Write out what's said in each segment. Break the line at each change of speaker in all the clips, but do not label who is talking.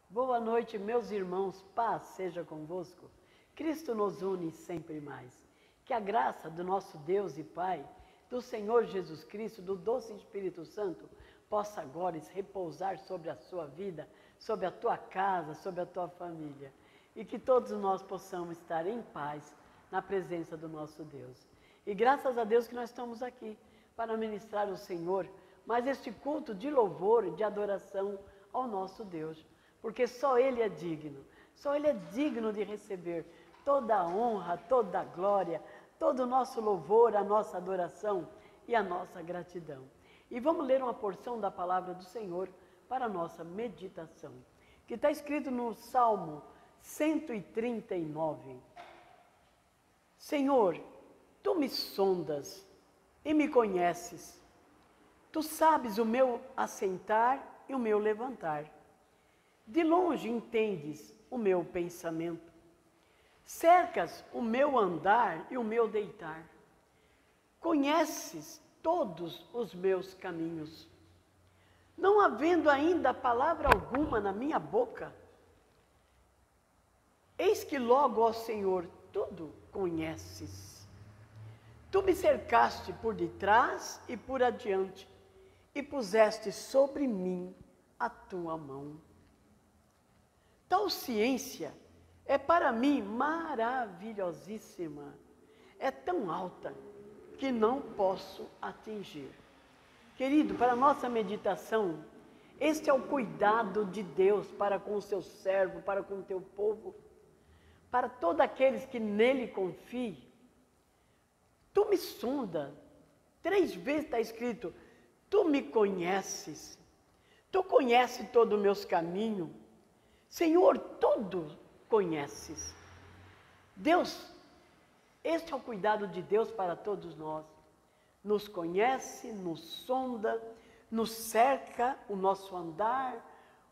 Boa noite, meus irmãos, paz seja convosco. Cristo nos une sempre mais. Que a graça do nosso Deus e Pai, do Senhor Jesus Cristo, do doce Espírito Santo, possa agora repousar sobre a sua vida, sobre a tua casa, sobre a tua família. E que todos nós possamos estar em paz na presença do nosso Deus. E graças a Deus que nós estamos aqui para ministrar o Senhor, mas este culto de louvor e de adoração ao nosso Deus. Porque só Ele é digno de receber toda a honra, toda a glória, todo o nosso louvor, a nossa adoração e a nossa gratidão. E vamos ler uma porção da palavra do Senhor para a nossa meditação, que está escrito no Salmo 139. Senhor, Tu me sondas e me conheces. Tu sabes o meu assentar e o meu levantar. De longe entendes o meu pensamento. Cercas o meu andar e o meu deitar. Conheces todos os meus caminhos. Não havendo ainda palavra alguma na minha boca, eis que logo, ó Senhor, tudo conheces. Tu me cercaste por detrás e por adiante, e puseste sobre mim a tua mão. Tal ciência é para mim maravilhosíssima, é tão alta que não posso atingir. Querido, para a nossa meditação, este é o cuidado de Deus para com o seu servo, para com o teu povo, para todos aqueles que nele confiam. Tu me sonda, 3 vezes está escrito, tu me conheces, tu conheces todos os meus caminhos. Senhor, tudo conheces. Deus, este é o cuidado de Deus para todos nós. Nos conhece, nos sonda, nos cerca o nosso andar,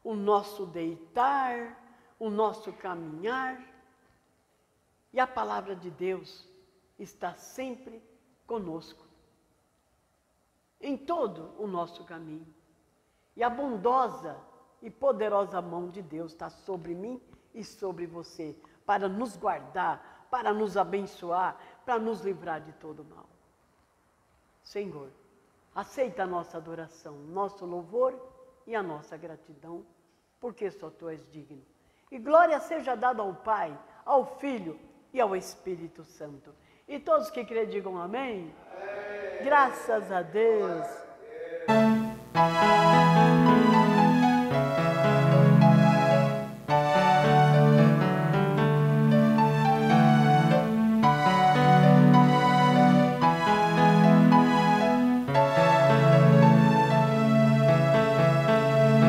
o nosso deitar, o nosso caminhar. E a palavra de Deus está sempre conosco, em todo o nosso caminho. E a bondosa e poderosa mão de Deus está sobre mim e sobre você, para nos guardar, para nos abençoar, para nos livrar de todo mal. Senhor, aceita a nossa adoração, nosso louvor e a nossa gratidão, porque só Tu és digno. E glória seja dada ao Pai, ao Filho e ao Espírito Santo. E todos que crêem digam amém. Amém. Graças a Deus.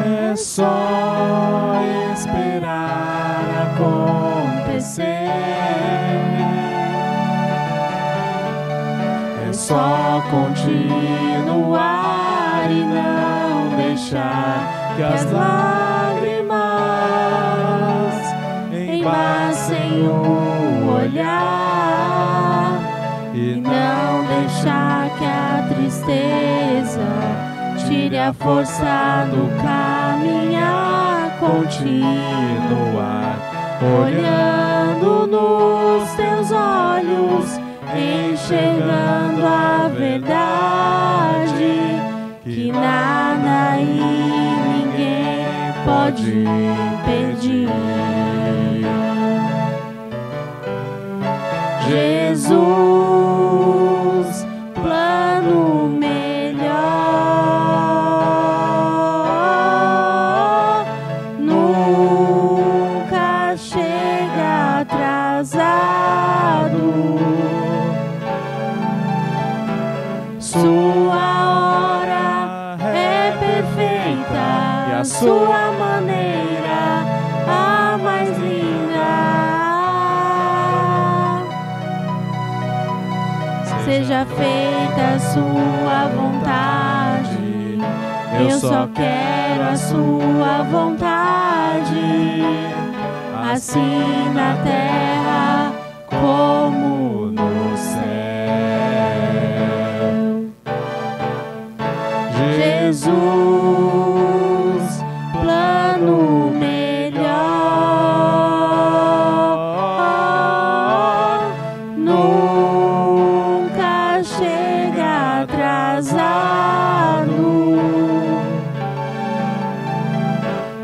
É só esperar acontecer. É só continuar e não deixar que as lágrimas embaçem o olhar e não deixar que a tristeza tire a força do caminhar, continuar olhando nos teus olhos, enxergando a verdade, que nada e ninguém pode impedir. Jesus, plano melhor, nunca chega atrasado. Sua hora é perfeita e a sua maneira a mais linda. Seja feita a sua vontade, eu só quero a sua vontade, assim na terra como no céu. Jesus, plano melhor,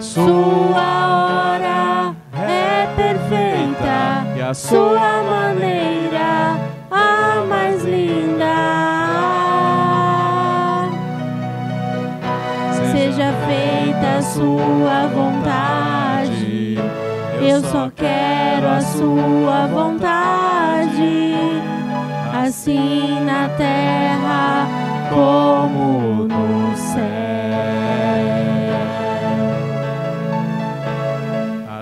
Sua hora é perfeita e a sua maneira a mais linda. Seja feita a sua vontade, eu só quero a sua vontade, assim na terra como no céu.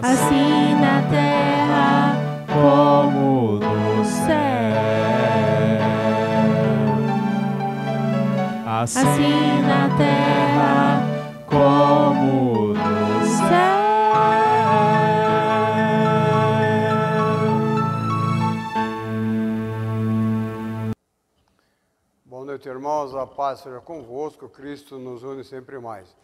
Assim na terra como no céu. Assim na terra como no céu.
Boa noite, irmãos. A paz seja convosco. Cristo nos une sempre mais.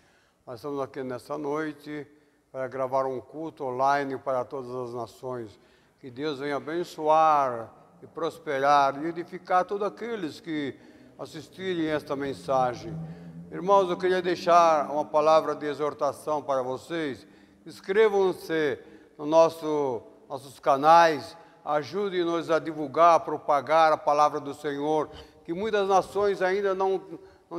Nós estamos aqui nesta noite para gravar um culto online para todas as nações. Que Deus venha abençoar e prosperar e edificar todos aqueles que assistirem esta mensagem. Irmãos, eu queria deixar uma palavra de exortação para vocês. Inscrevam-se nos nossos canais, ajudem-nos a divulgar, a propagar a palavra do Senhor, que muitas nações ainda não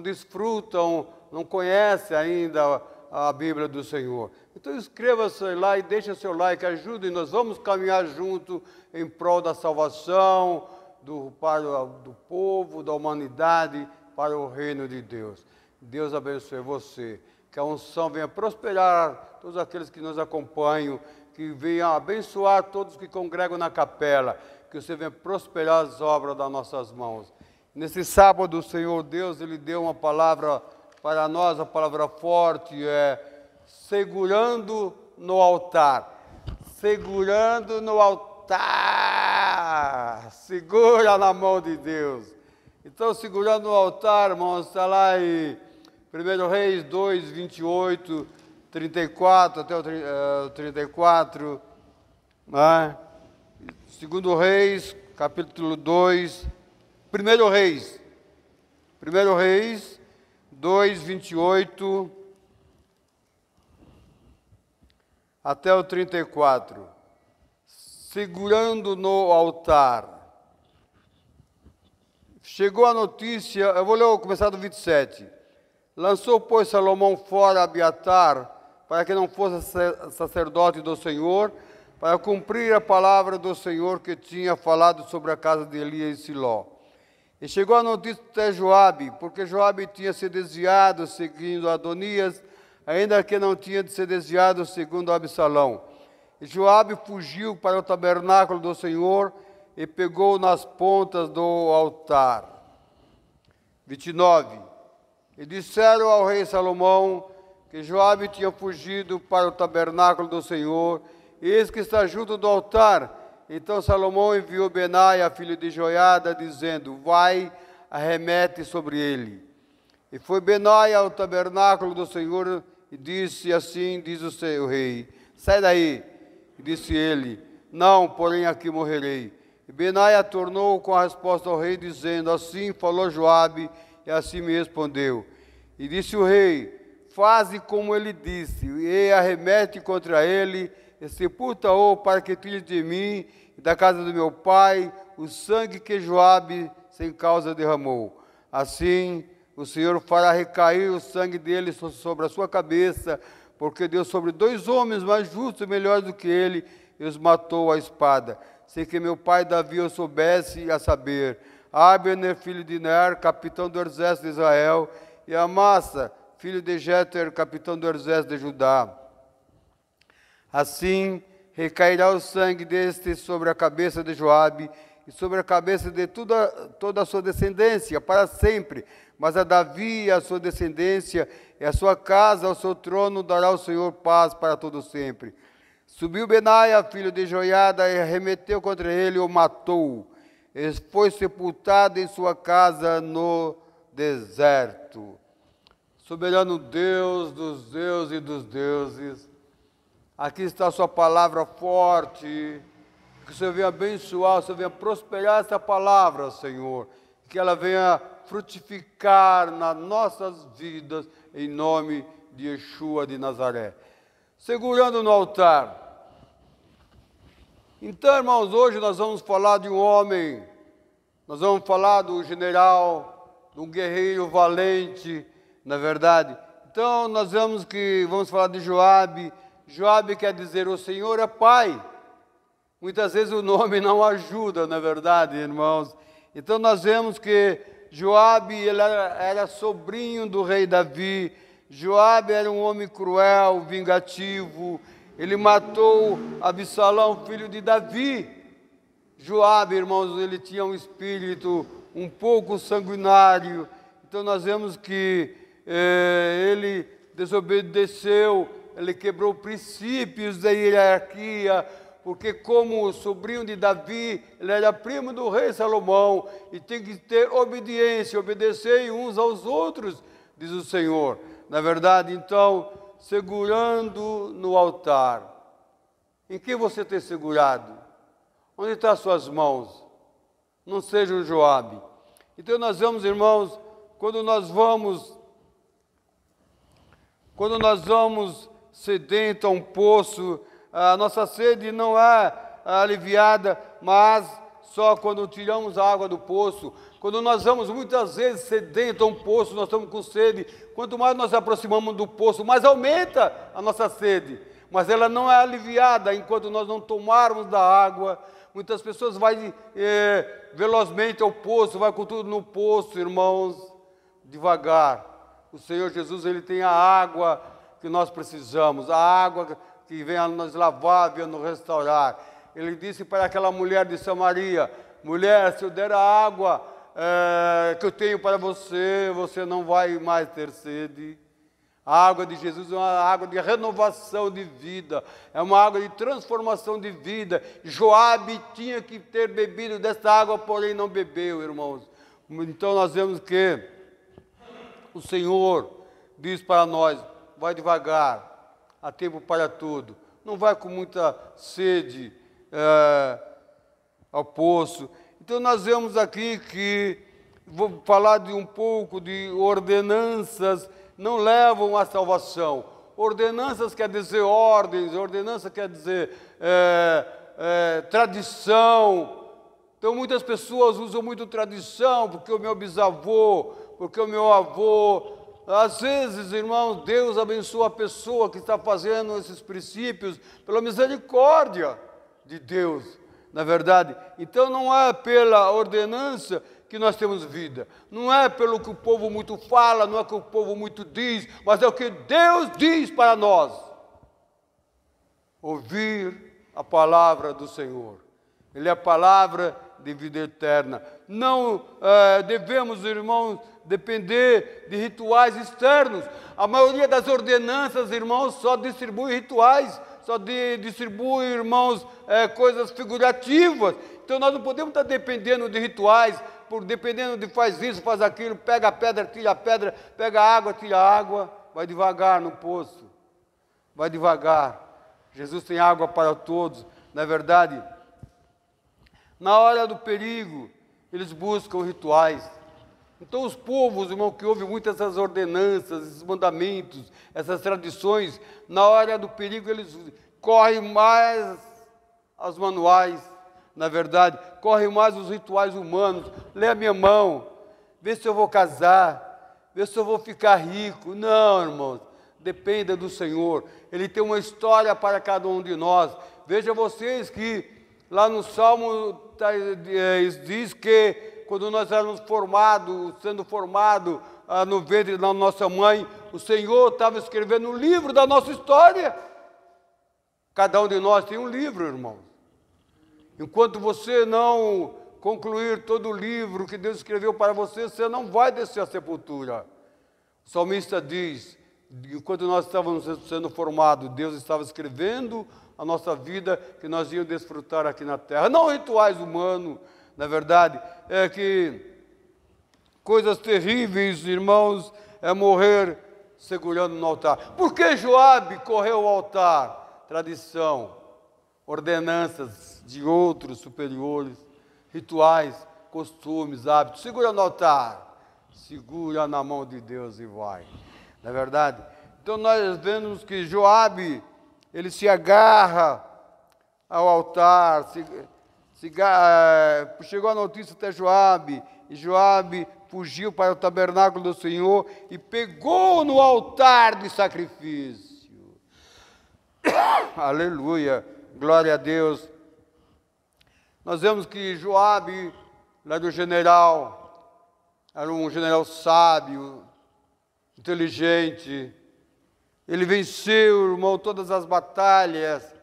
desfrutam, não conhecem ainda a Bíblia do Senhor. Então inscreva-se lá e deixe seu like, ajude-nos, vamos caminhar junto em prol da salvação do povo, da humanidade, para o reino de Deus. Deus abençoe você, que a unção venha prosperar todos aqueles que nos acompanham, que venha abençoar todos que congregam na capela, que você venha prosperar as obras das nossas mãos. Nesse sábado, o Senhor Deus, Ele deu uma palavra para nós, a palavra forte é segurando no altar. Segurando no altar. Segura na mão de Deus. Então, segurando no altar, irmãos, está lá em 1 Reis 2, 28, 34 até o 34. Né? 2 Reis, capítulo 2. 1 Reis 2, 28 até o 34. Segurando no altar. Chegou a notícia, eu vou começar do 27. Lançou, pois, Salomão fora Abiatar, para que não fosse sacerdote do Senhor, para cumprir a palavra do Senhor que tinha falado sobre a casa de Elias e Siló. E chegou a notícia até Joabe, porque Joabe tinha se desviado seguindo Adonias, ainda que não tinha se desviado segundo Absalão. E Joabe fugiu para o tabernáculo do Senhor e pegou nas pontas do altar. 29. E disseram ao rei Salomão que Joabe tinha fugido para o tabernáculo do Senhor, e eis que está junto do altar. Então Salomão enviou Benaia, filho de Joiada, dizendo: vai, arremete sobre ele. E foi Benaia ao tabernáculo do Senhor e disse assim, diz o seu rei: sai daí. E disse ele: não, porém aqui morrerei. E Benaia tornou com a resposta ao rei, dizendo: assim falou Joabe, e assim me respondeu. E disse o rei: faze como ele disse, e arremete contra ele, e sepulta-o, para que tire de mim e da casa do meu pai o sangue que Joabe sem causa derramou. Assim o Senhor fará recair o sangue dele sobre a sua cabeça, porque deu sobre 2 homens mais justos e melhores do que ele, e os matou à espada, sem que meu pai Davi o soubesse, a saber, Abner, filho de Ner, capitão do exército de Israel, e Amasa, filho de Jeter, capitão do exército de Judá. Assim recairá o sangue deste sobre a cabeça de Joabe e sobre a cabeça de toda a sua descendência, para sempre. Mas a Davi e a sua descendência e a sua casa, ao seu trono, dará o Senhor paz para todo sempre. Subiu Benaia, filho de Joiada, e arremeteu contra ele e o matou. Ele foi sepultado em sua casa no deserto. Soberano Deus dos deuses e dos deuses, aqui está a sua palavra forte, que o Senhor venha abençoar, o Senhor venha prosperar essa palavra, Senhor, que ela venha frutificar nas nossas vidas, em nome de Yeshua de Nazaré. segurando no altar. Então, irmãos, hoje nós vamos falar de um homem, nós vamos falar do general, de um guerreiro valente, na verdade. Então, nós vamos falar de Joabe. Joabe quer dizer, o Senhor é Pai. Muitas vezes o nome não ajuda, na verdade, irmãos. Então, nós vemos que Joabe ele era sobrinho do rei Davi. Joabe era um homem cruel, vingativo. Ele matou Absalão, filho de Davi. Joabe, irmãos, ele tinha um espírito um pouco sanguinário. Então nós vemos que ele desobedeceu, ele quebrou princípios da hierarquia, porque como sobrinho de Davi, ele era primo do rei Salomão, e tem que ter obediência, obedecer uns aos outros, diz o Senhor. Na verdade, então, segurando no altar. Em que você tem segurado? Onde estão as suas mãos? Não seja um Joabe. Então nós vamos, irmãos, quando nós vamos sedento a um poço, a nossa sede não é aliviada, mas só quando tiramos a água do poço. Quando nós vamos muitas vezes sedento a um poço, nós estamos com sede. Quanto mais nós nos aproximamos do poço, mais aumenta a nossa sede. Mas ela não é aliviada enquanto nós não tomarmos da água. Muitas pessoas vão velozmente ao poço, vai com tudo no poço, irmãos, devagar. O Senhor Jesus, Ele tem a água que nós precisamos, a água que vem a nos lavar, vem a nos restaurar. Ele disse para aquela mulher de Samaria, mulher, se eu der a água que eu tenho para você, você não vai mais ter sede. A água de Jesus é uma água de renovação de vida, é uma água de transformação de vida. Joabe tinha que ter bebido dessa água, porém não bebeu, irmãos. Então nós vemos que o Senhor diz para nós, vai devagar, há tempo para tudo. Não vai com muita sede ao poço. Então nós vemos aqui que, vou falar de um pouco de ordenanças, não levam à salvação. Ordenanças quer dizer ordens, ordenança quer dizer tradição. Então muitas pessoas usam muito tradição, porque o meu bisavô, porque o meu avô. Às vezes, irmãos, Deus abençoa a pessoa que está fazendo esses princípios pela misericórdia de Deus, na verdade. Então não é pela ordenança que nós temos vida. Não é pelo que o povo muito fala, não é o que o povo muito diz, mas é o que Deus diz para nós. Ouvir a palavra do Senhor. Ele é a palavra de vida eterna. Não devemos, irmãos, depender de rituais externos. A maioria das ordenanças, irmãos, só distribui rituais, só distribui, irmãos, coisas figurativas. Então nós não podemos estar dependendo de rituais, dependendo de faz isso, faz aquilo, pega a pedra, tira a pedra, pega a água, tira a água, vai devagar no poço, vai devagar. Jesus tem água para todos, não é verdade? Na hora do perigo, eles buscam rituais. Então os povos, irmão, que ouvem muitas essas ordenanças, esses mandamentos, essas tradições, na hora do perigo eles correm mais aos manuais, na verdade, correm mais os rituais humanos. Lê a minha mão, vê se eu vou casar, vê se eu vou ficar rico. Não, irmãos, dependa do Senhor. Ele tem uma história para cada um de nós. Veja vocês que lá no Salmo diz que quando nós éramos sendo formados no ventre da nossa mãe, o Senhor estava escrevendo um livro da nossa história. Cada um de nós tem um livro, irmão. Enquanto você não concluir todo o livro que Deus escreveu para você, você não vai descer à sepultura. O salmista diz, enquanto nós estávamos sendo formados, Deus estava escrevendo a nossa vida que nós íamos desfrutar aqui na terra. Não rituais humanos, na verdade, é que coisas terríveis, irmãos, é morrer segurando no altar. Por que Joabe correu ao altar? Tradição, ordenanças de outros superiores, rituais, costumes, hábitos. Segura no altar, segura na mão de Deus e vai. Não é verdade? Então nós vemos que Joabe, ele se agarra ao altar, chegou a notícia até Joabe, e Joabe fugiu para o tabernáculo do Senhor e pegou no altar de sacrifício. Aleluia, glória a Deus. Nós vemos que Joabe, lá do general, era um general sábio, inteligente. Ele venceu, irmão, todas as batalhas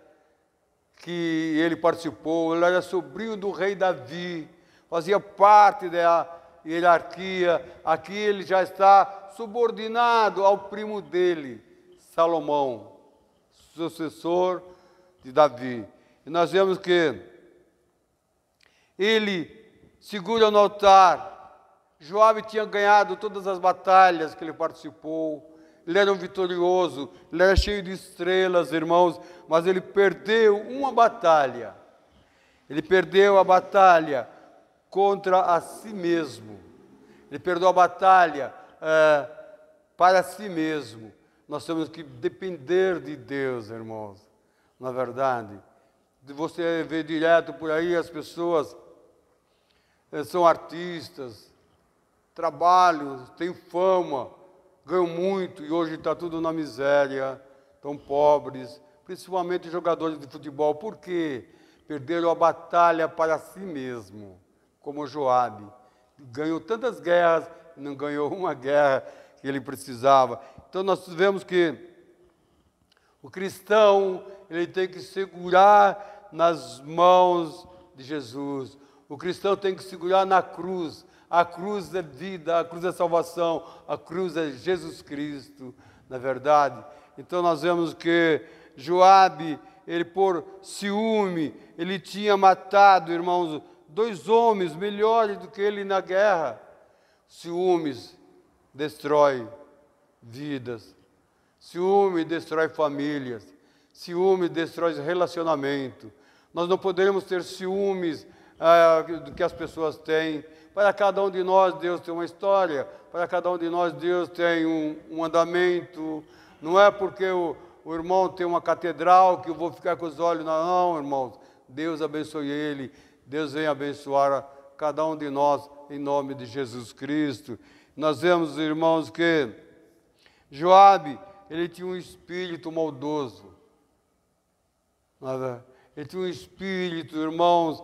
que ele participou. Ele era sobrinho do rei Davi, fazia parte da hierarquia. Aqui ele já está subordinado ao primo dele, Salomão, sucessor de Davi. E nós vemos que ele segura no altar. Joabe tinha ganhado todas as batalhas que ele participou. Ele era um vitorioso, ele era cheio de estrelas, irmãos, mas ele perdeu uma batalha. Ele perdeu a batalha contra a si mesmo. Ele perdeu a batalha para si mesmo. Nós temos que depender de Deus, irmãos. Na verdade, você vê direto por aí as pessoas são artistas, trabalham, têm fama, ganham muito e hoje está tudo na miséria, estão pobres, principalmente jogadores de futebol. Por quê? Perderam a batalha para si mesmo, como Joabe. Ganhou tantas guerras e não ganhou uma guerra que ele precisava. Então nós vemos que o cristão, ele tem que segurar nas mãos de Jesus. O cristão tem que segurar na cruz. A cruz é vida, a cruz é salvação, a cruz é Jesus Cristo, na verdade. Então nós vemos que Joabe, ele por ciúme, ele tinha matado, irmãos, 2 homens melhores do que ele na guerra. Ciúmes destrói vidas, ciúme destrói famílias, ciúme destrói relacionamento. Nós não podemos ter ciúmes do que as pessoas têm. Para cada um de nós, Deus tem uma história. Para cada um de nós, Deus tem um andamento. Não é porque o irmão tem uma catedral que eu vou ficar com os olhos. Não, irmãos. Deus abençoe ele. Deus vem abençoar cada um de nós em nome de Jesus Cristo. Nós vemos, irmãos, que Joabe, ele tinha um espírito maldoso. Ele tinha um espírito, irmãos,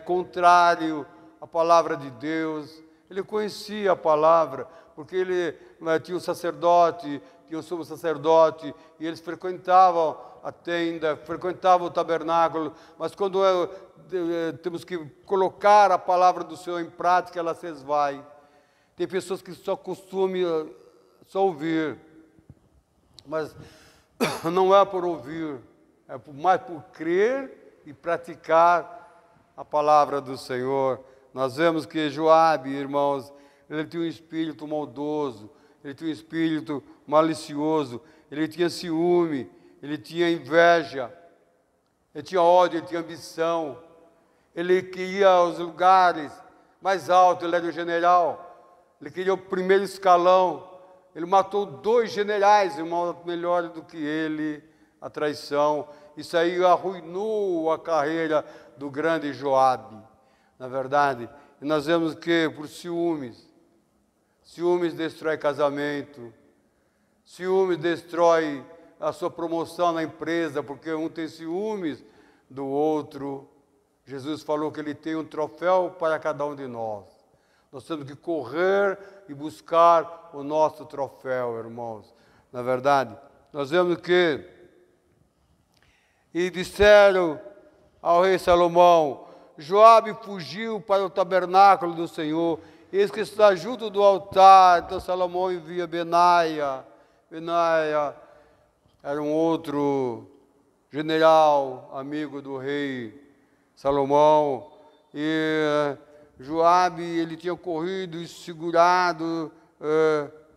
contrário à palavra de Deus. Ele conhecia a palavra, porque ele tinha um sacerdote, tinha um sumo sacerdote, e eles frequentavam a tenda, frequentavam o tabernáculo, mas quando temos que colocar a palavra do Senhor em prática, ela se esvai. Tem pessoas que só costumam só ouvir, mas não é por ouvir, é mais por crer e praticar a palavra do Senhor. Nós vemos que Joabe, irmãos, ele tinha um espírito maldoso, ele tinha um espírito malicioso, ele tinha ciúme, ele tinha inveja, ele tinha ódio, ele tinha ambição, ele queria os lugares mais altos, ele era o general, ele queria o primeiro escalão, ele matou 2 generais, irmãos, melhores do que ele, a traição. Isso aí arruinou a carreira do grande Joabe, na verdade. E nós vemos que por ciúmes destrói casamento, ciúmes destrói a sua promoção na empresa, porque um tem ciúmes do outro. Jesus falou que ele tem um troféu para cada um de nós. Nós temos que correr e buscar o nosso troféu, irmãos. Na verdade, nós vemos que e disseram ao rei Salomão: Joabe fugiu para o tabernáculo do Senhor, eis que está junto do altar. Então Salomão envia Benaia. Benaia era um outro general, amigo do rei Salomão. E Joabe, ele tinha corrido e segurado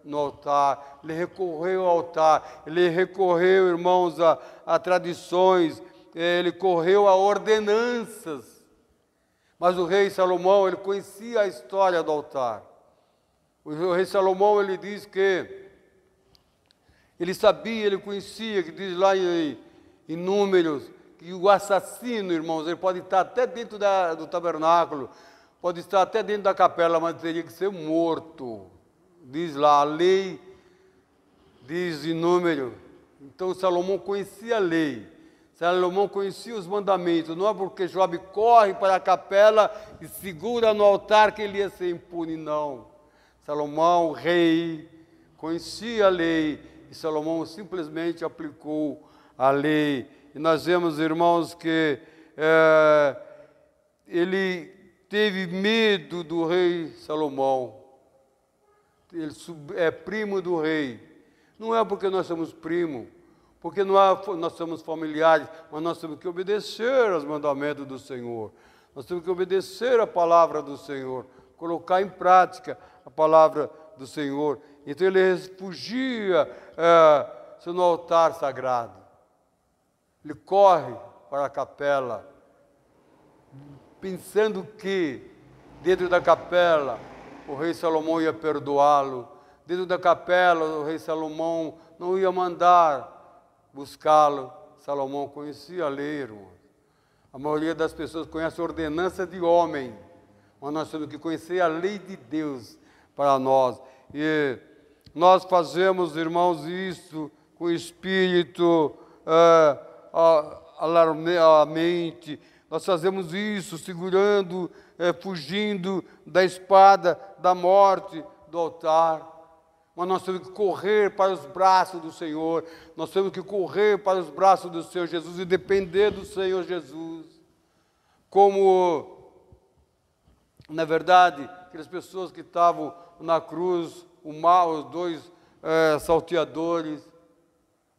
no altar. Ele recorreu ao altar, ele recorreu, irmãos, a tradições, ele correu a ordenanças. Mas o rei Salomão, ele conhecia a história do altar. O rei Salomão, ele diz que ele sabia, ele conhecia, que diz lá em inúmeros, que o assassino, irmãos, ele pode estar até dentro do tabernáculo, pode estar até dentro da capela, mas teria que ser morto. Diz lá, a lei diz inúmero. Então Salomão conhecia a lei, Salomão conhecia os mandamentos. Não é porque Joabe corre para a capela e segura no altar que ele ia ser impune, não. Salomão, o rei, conhecia a lei e Salomão simplesmente aplicou a lei. E nós vemos, irmãos, que ele teve medo do rei Salomão. Ele é primo do rei. Não é porque nós somos primos, porque nós somos familiares, mas nós temos que obedecer aos mandamentos do Senhor. Nós temos que obedecer a palavra do Senhor, colocar em prática a palavra do Senhor. Então ele refugia no altar sagrado. Ele corre para a capela, pensando que dentro da capela o rei Salomão ia perdoá-lo. Dentro da capela o rei Salomão não ia mandar buscá-lo. Salomão conhecia a lei, irmão. A maioria das pessoas conhece a ordenança de homem, mas nós temos que conhecer a lei de Deus para nós. E nós fazemos, irmãos, isso com espírito alarmemente. Nós fazemos isso segurando, fugindo da espada, da morte, do altar. Mas nós temos que correr para os braços do Senhor, nós temos que correr para os braços do Senhor Jesus e depender do Senhor Jesus. Como, na verdade, aquelas pessoas que estavam na cruz, os dois salteadores,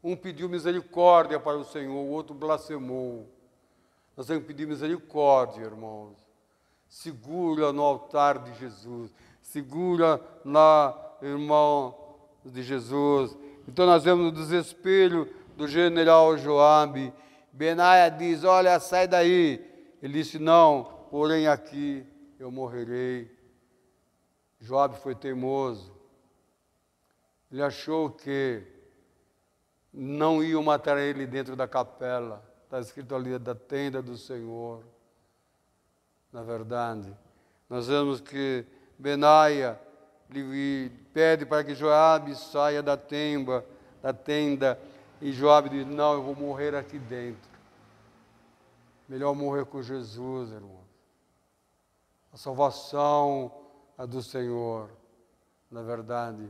um pediu misericórdia para o Senhor, o outro blasfemou. Nós temos que pedir misericórdia, irmãos. Segura no altar de Jesus, segura irmão de Jesus. Então nós vemos o desespero do general Joabe. Benaia diz, olha, sai daí. Ele disse, não, porém aqui eu morrerei. Joabe foi teimoso. Ele achou que não iam matar ele dentro da capela. Está escrito ali, da tenda do Senhor. Na verdade, nós vemos que Benaia lhe pede para que Joabe saia da tenda, e Joabe diz, não, eu vou morrer aqui dentro. Melhor morrer com Jesus, irmão. A salvação é do Senhor, na verdade.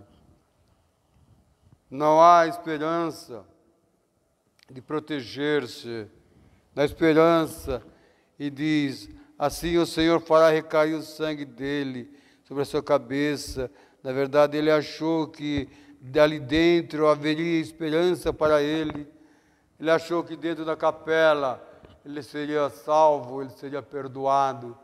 Não há esperança de proteger-se, na esperança, e diz, assim o Senhor fará recair o sangue dele sobre a sua cabeça. Na verdade, ele achou que dali dentro haveria esperança para ele. Ele achou que dentro da capela ele seria salvo, ele seria perdoado,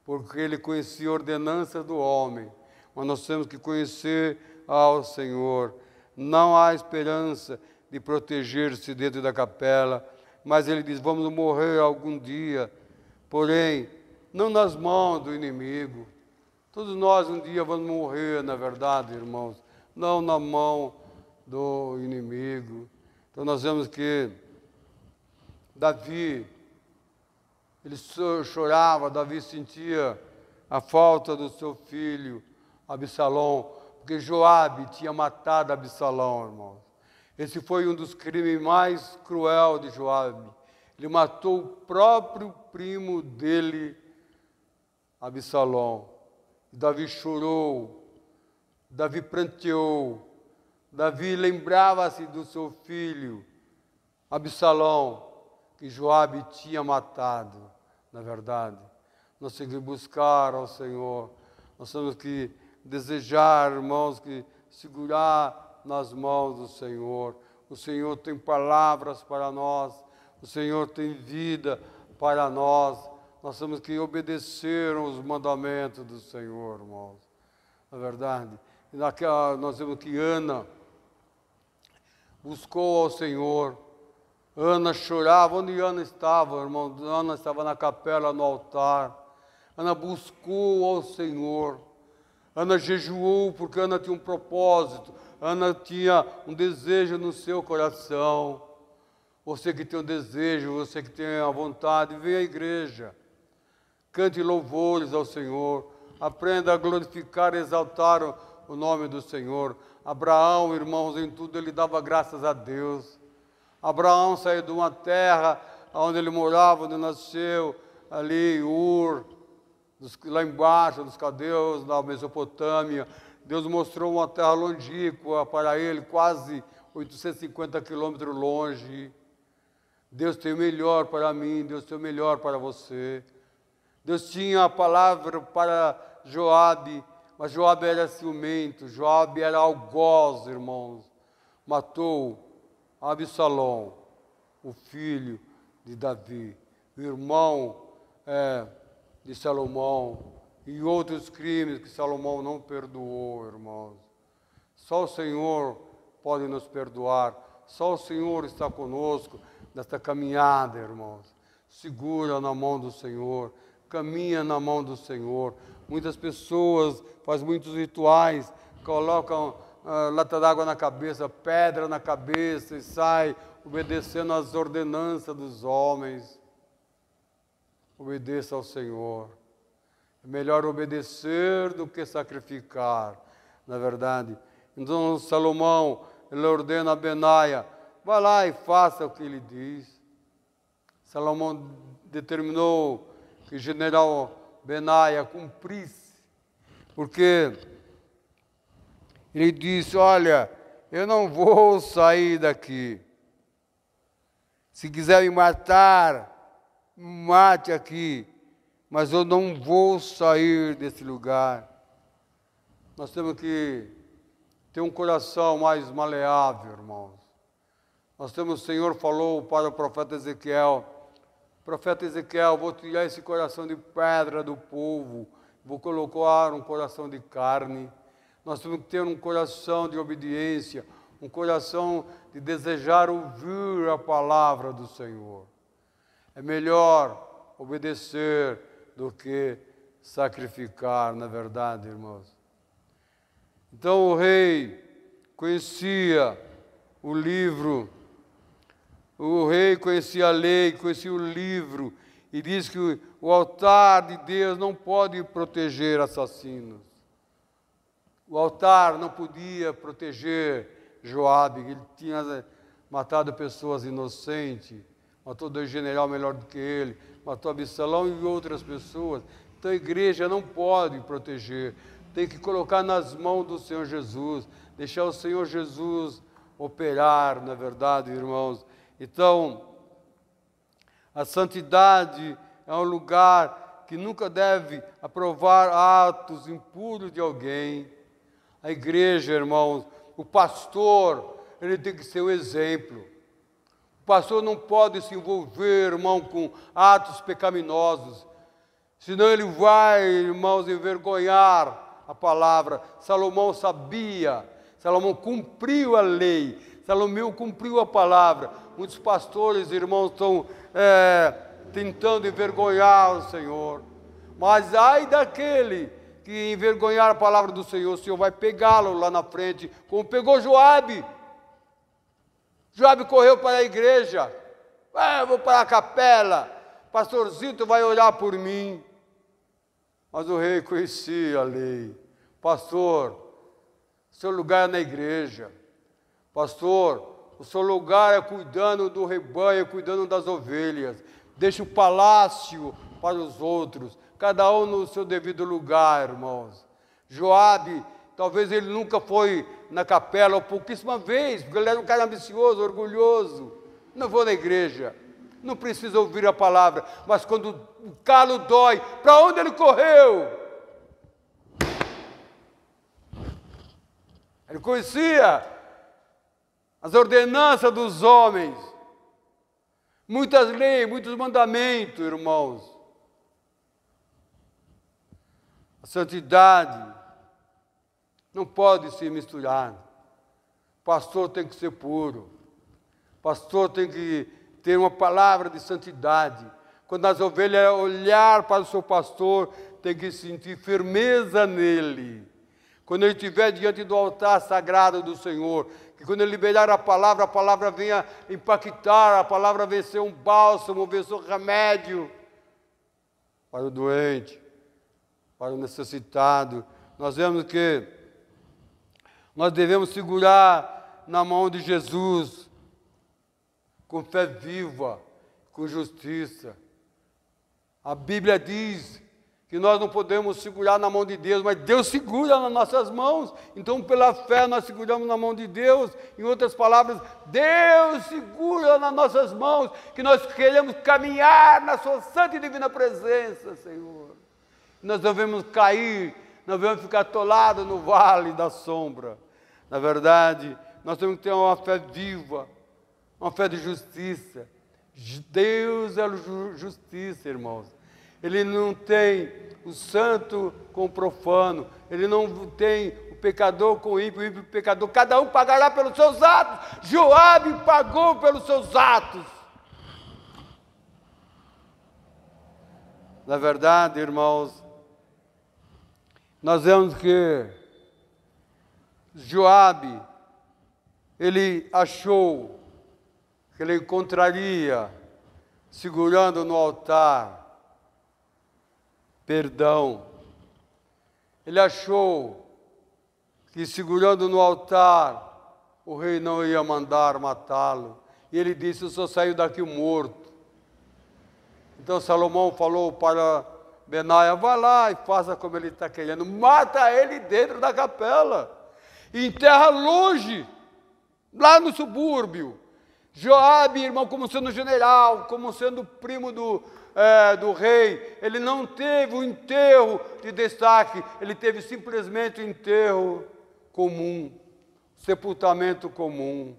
porque ele conhecia a ordenança do homem. Mas nós temos que conhecer ao Senhor. Não há esperança de proteger-se dentro da capela, mas ele diz, vamos morrer algum dia, porém, não nas mãos do inimigo. Todos nós um dia vamos morrer, na verdade, irmãos, não na mão do inimigo. Então nós vemos que Davi, ele chorava, Davi sentia a falta do seu filho, Absalão, porque Joabe tinha matado Absalão, irmãos. Esse foi um dos crimes mais cruel de Joabe. Ele matou o próprio primo dele, Absalão. Davi chorou, Davi pranteou, Davi lembrava-se do seu filho, Absalão, que Joabe tinha matado, na verdade. Nós temos que buscar ao Senhor, nós temos que desejar, irmãos, que segurar nas mãos do Senhor. O Senhor tem palavras para nós, o Senhor tem vida para nós. Nós temos que obedecer aos mandamentos do Senhor, irmãos. Na verdade, nós vemos que Ana buscou ao Senhor. Ana chorava. Onde Ana estava, irmão? Ana estava na capela, no altar. Ana buscou ao Senhor. Ana jejuou porque Ana tinha um propósito. Ana tinha um desejo no seu coração. Você que tem um desejo, você que tem a vontade, venha à igreja. Cante louvores ao Senhor. Aprenda a glorificar e exaltar o nome do Senhor. Abraão, irmãos, em tudo ele dava graças a Deus. Abraão saiu de uma terra onde ele morava, onde nasceu, ali, Ur, lá embaixo, dos caldeus, na Mesopotâmia. Deus mostrou uma terra longínqua para ele, quase 850 quilômetros longe. Deus tem o melhor para mim, Deus tem o melhor para você. Deus tinha a palavra para Joabe, mas Joabe era ciumento, Joabe era algoz, irmãos. Matou Absalom, o filho de Davi, o irmão de Salomão, e outros crimes que Salomão não perdoou, irmãos. Só o Senhor pode nos perdoar, só o Senhor está conosco nesta caminhada, irmãos. Segura na mão do Senhor, caminha na mão do Senhor. Muitas pessoas fazem muitos rituais, colocam lata d'água na cabeça, pedra na cabeça e sai obedecendo às ordenanças dos homens. Obedeça ao Senhor. É melhor obedecer do que sacrificar, na verdade. Então Salomão, ele ordena a Benaia, vá lá e faça o que ele diz. Salomão determinou que o general Benaia cumprisse, porque ele disse, olha, eu não vou sair daqui. Se quiser me matar, mate aqui, mas eu não vou sair desse lugar. Nós temos que ter um coração mais maleável, irmãos. Nós temos, o Senhor falou para o profeta Ezequiel, vou tirar esse coração de pedra do povo, vou colocar um coração de carne. Nós temos que ter um coração de obediência, um coração de desejar ouvir a palavra do Senhor. É melhor obedecer do que sacrificar, na verdade, irmãos. Então o rei conhecia o livro, o rei conhecia a lei, conhecia o livro, e diz que o altar de Deus não pode proteger assassinos. O altar não podia proteger Joabe, ele tinha matado pessoas inocentes, matou 2 generais melhor do que ele, matou Absalão e outras pessoas. Então a igreja não pode proteger, tem que colocar nas mãos do Senhor Jesus, deixar o Senhor Jesus operar, na verdade, irmãos. Então, a santidade é um lugar que nunca deve aprovar atos impuros de alguém. A igreja, irmãos, o pastor, ele tem que ser um exemplo. O pastor não pode se envolver, irmão, com atos pecaminosos, senão ele vai, irmãos, envergonhar a palavra. Salomão sabia, Salomão cumpriu a lei, Salomão cumpriu a palavra. Muitos pastores, irmãos, estão tentando envergonhar o Senhor. Mas ai daquele que envergonhar a palavra do Senhor, o Senhor vai pegá-lo lá na frente, como pegou Joabe. Joabe correu para a igreja. Eu vou para a capela. Pastorzinho, tu vai orar por mim. Mas o rei conhecia a lei. Pastor, seu lugar é na igreja. Pastor, o seu lugar é cuidando do rebanho, cuidando das ovelhas. Deixa o palácio para os outros, cada um no seu devido lugar, irmãos. Joabe, talvez ele nunca foi na capela, ou pouquíssima vez, porque ele era um cara ambicioso, orgulhoso. Não vou na igreja, não precisa ouvir a palavra, mas quando o calo dói, para onde ele correu? Ele conhecia as ordenanças dos homens, muitas leis, muitos mandamentos, irmãos. A santidade não pode se misturar. O pastor tem que ser puro. O pastor tem que ter uma palavra de santidade. Quando as ovelhas olhar para o seu pastor, tem que sentir firmeza nele. quando ele estiver diante do altar sagrado do Senhor, que quando ele liberar a palavra venha impactar, a palavra venha ser um bálsamo, venha ser um remédio para o doente, para o necessitado. Nós vemos que nós devemos segurar na mão de Jesus, com fé viva, com justiça. A Bíblia diz que nós não podemos segurar na mão de Deus, mas Deus segura nas nossas mãos. Então, pela fé, nós seguramos na mão de Deus. Em outras palavras, Deus segura nas nossas mãos, que nós queremos caminhar na sua santa e divina presença, Senhor. Nós devemos cair, nós devemos ficar atolados no vale da sombra. Na verdade, nós temos que ter uma fé viva, uma fé de justiça. Deus é justiça, irmãos. Ele não tem o santo com o profano, ele não tem o pecador com o ímpio com o pecador. Cada um pagará pelos seus atos. Joabe pagou pelos seus atos. Na verdade, irmãos, nós vemos que Joabe, ele achou que ele encontraria, segurando no altar, perdão. Ele achou que, segurando no altar, o rei não ia mandar matá-lo. E ele disse: eu só saio daqui morto. Então Salomão falou para Benaia: vá lá e faça como ele está querendo. Mata ele dentro da capela. E enterra longe, lá no subúrbio. Joabe, irmão, como sendo general, como sendo primo do rei, ele não teve um enterro de destaque, ele teve simplesmente um enterro comum, sepultamento comum.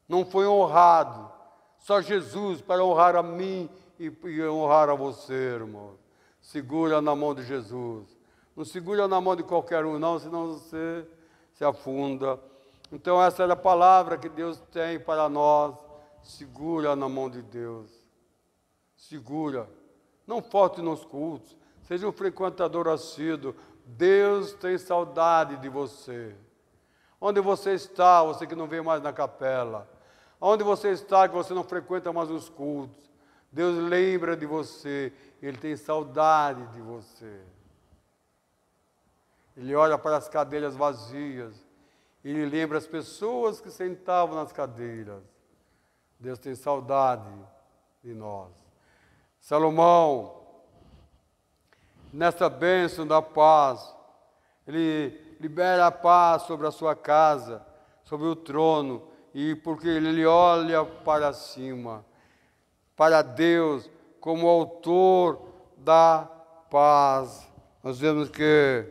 Não foi honrado. Só Jesus para honrar a mim e honrar a você, irmão. Segura na mão de Jesus. Não segura na mão de qualquer um, não, senão você se afunda. Então essa é a palavra que Deus tem para nós. Segura na mão de Deus. Segura. Não falte nos cultos. Seja um frequentador assíduo. Deus tem saudade de você. Onde você está, você que não vem mais na capela. Onde você está, que você não frequenta mais os cultos. Deus lembra de você. Ele tem saudade de você. Ele olha para as cadeiras vazias. Ele lembra as pessoas que sentavam nas cadeiras. Deus tem saudade de nós. Salomão, nessa bênção da paz, ele libera a paz sobre a sua casa, sobre o trono, e porque ele olha para cima, para Deus como autor da paz. Nós vemos que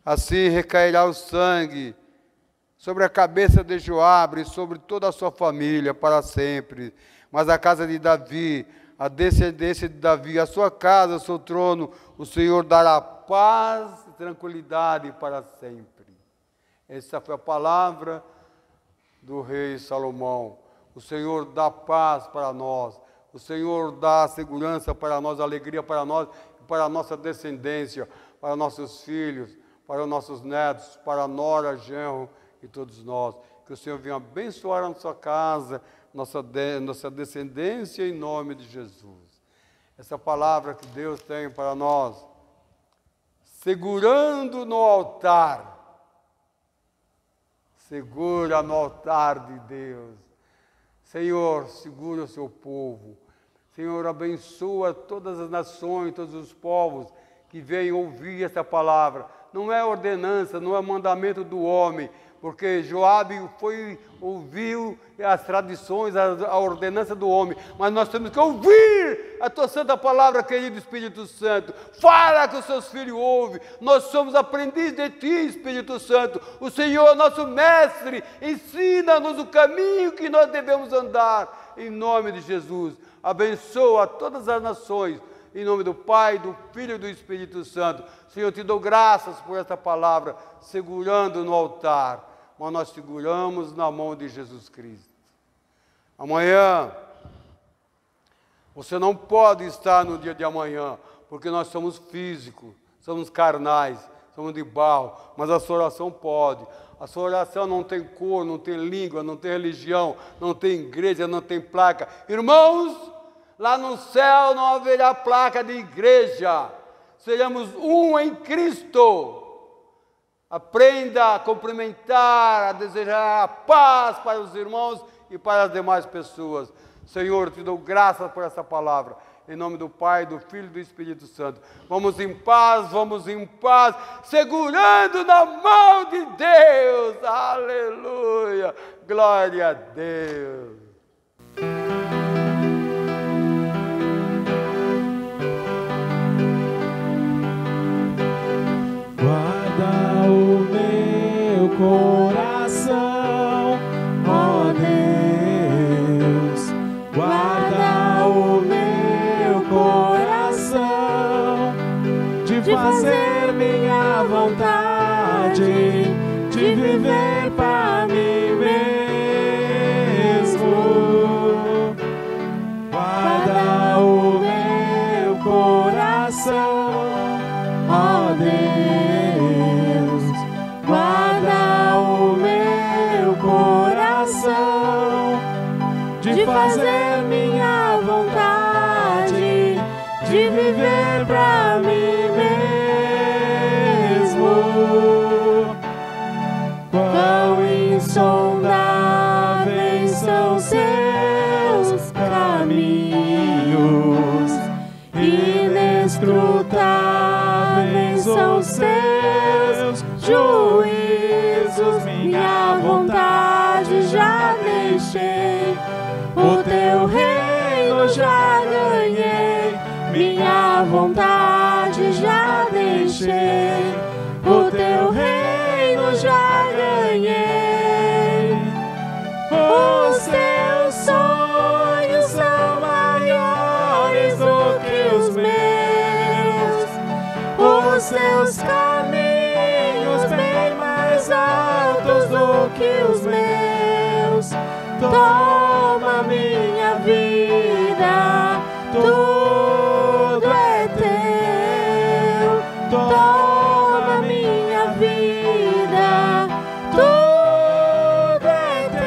assim recairá o sangue sobre a cabeça de Joabe e sobre toda a sua família para sempre. Mas a casa de Davi, a descendência de Davi, a sua casa, o seu trono, o Senhor dará paz e tranquilidade para sempre. Essa foi a palavra do rei Salomão. O Senhor dá paz para nós. O Senhor dá segurança para nós, alegria para nós, para a nossa descendência, para nossos filhos, para os nossos netos, para a nora, genro e todos nós. Que o Senhor venha abençoar a nossa casa, nossa descendência, em nome de Jesus. Essa palavra que Deus tem para nós, segurando no altar. Segura no altar de Deus. Senhor, segura o seu povo. Senhor, abençoa todas as nações, todos os povos que venham ouvir essa palavra. Não é ordenança, não é mandamento do homem, porque Joabe ouviu as tradições, a ordenança do homem, mas nós temos que ouvir a tua santa palavra, querido Espírito Santo. Fala que os seus filhos ouvem. Nós somos aprendizes de ti, Espírito Santo. O Senhor, nosso mestre, ensina-nos o caminho que nós devemos andar, em nome de Jesus. Abençoa todas as nações, em nome do Pai, do Filho e do Espírito Santo. Senhor, te dou graças por esta palavra, segurando no altar, mas nós seguramos na mão de Jesus Cristo. Amanhã, você não pode estar no dia de amanhã, porque nós somos físicos, somos carnais, somos de barro, mas a sua oração pode. A sua oração não tem cor, não tem língua, não tem religião, não tem igreja, não tem placa. Irmãos, lá no céu não haverá placa de igreja. Seremos um em Cristo. Aprenda a cumprimentar, a desejar a paz para os irmãos e para as demais pessoas. Senhor, te dou graças por essa palavra. Em nome do Pai, do Filho e do Espírito Santo. Vamos em paz, segurando na mão de Deus. Aleluia. Glória a Deus.
Guarda o meu coração, ó Deus. Guarda o meu coração, de fazer minha vontade, de viver para mim mesmo. Guarda o meu coração, ó Deus. Guarda o meu coração, de fazer minha vontade, de viver pra mim mesmo. Quão insondáveis são seus caminhos, inescrutáveis são seus juízos. Minha vontade já deixei, o teu reino já ganhei. Minha vontade já deixei, o teu reino já ganhei. Os teus sonhos são maiores do que os meus, os teus caminhos bem mais altos do que os meus. Toma minha vida, tudo é teu. Toma minha vida, tudo é teu.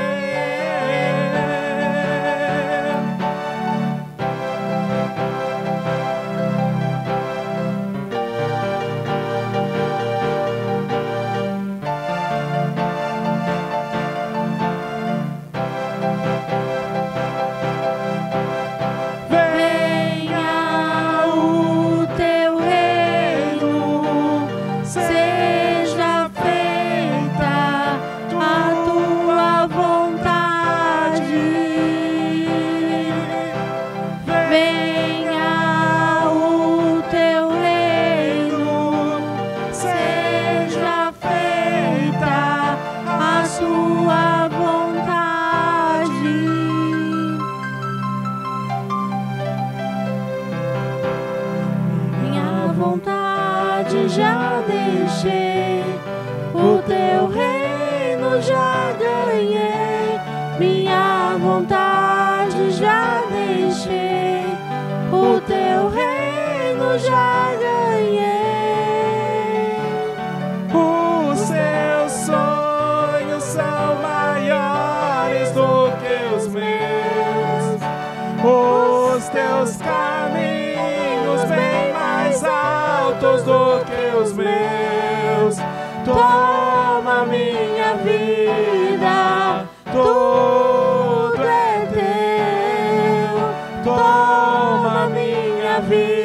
Venha o teu reino, seja feita a tua vontade. Venha o teu reino, seja feita a sua vontade. Minha vontade já deixei, o teu reino já ganhei. Minha vontade já deixei, o teu reino já ganhei. Os seus sonhos são maiores do que os meus, os teus caminhos bem mais altos do que os meus. Toma minha vida, tudo é teu. Toma minha vida.